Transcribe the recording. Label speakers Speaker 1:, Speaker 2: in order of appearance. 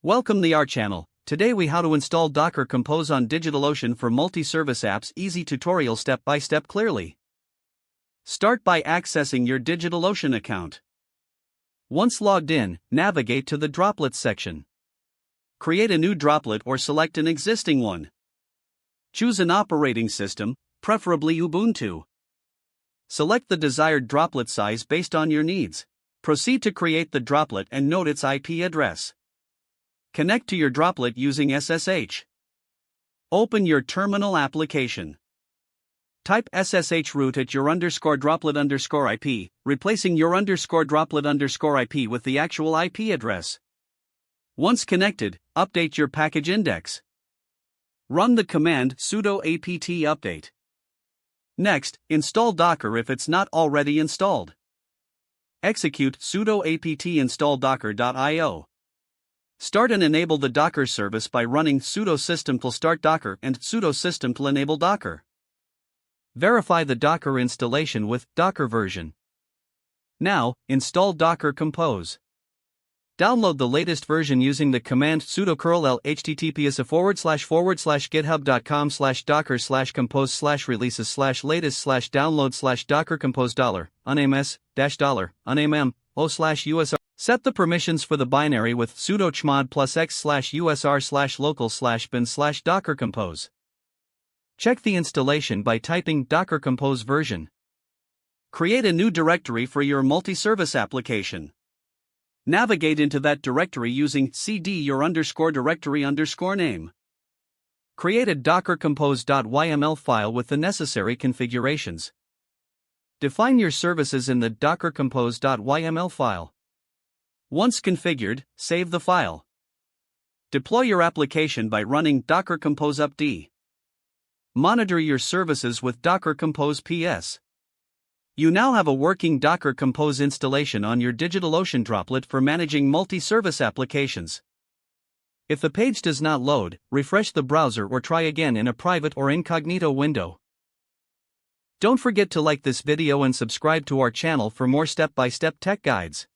Speaker 1: Welcome to our channel. Today we how to install Docker Compose on DigitalOcean for multi-service apps. Easy tutorial step by step clearly. Start by accessing your DigitalOcean account. Once logged in, navigate to the Droplets section. Create a new droplet or select an existing one. Choose an operating system, preferably Ubuntu. Select the desired droplet size based on your needs. Proceed to create the droplet and note its IP address. Connect to your droplet using SSH. Open your terminal application. Type SSH root at your _droplet_IP, replacing your _droplet_IP with the actual IP address. Once connected, update your package index. Run the command sudo apt update. Next, install Docker if it's not already installed. Execute sudo apt install docker.io. Start and enable the Docker service by running sudo systemctl start docker and sudo systemctl enable docker. Verify the Docker installation with Docker version. Now, install Docker Compose. Download the latest version using the command sudo curl https://github.com/docker/compose/releases/latest/docker compose $unams-$unam-o/usr. Set the permissions for the binary with sudo chmod +x/usr/local/bin/docker compose. Check the installation by typing Docker Compose version. Create a new directory for your multi-service application. Navigate into that directory using cd your _directory _name. Create a dockercompose.yml file with the necessary configurations. Define your services in the dockercompose.yml file. Once configured, save the file. Deploy your application by running Docker Compose upd. Monitor your services with Docker Compose PS. You now have a working Docker Compose installation on your DigitalOcean droplet for managing multi-service applications. If the page does not load, refresh the browser or try again in a private or incognito window. Don't forget to like this video and subscribe to our channel for more step-by-step tech guides.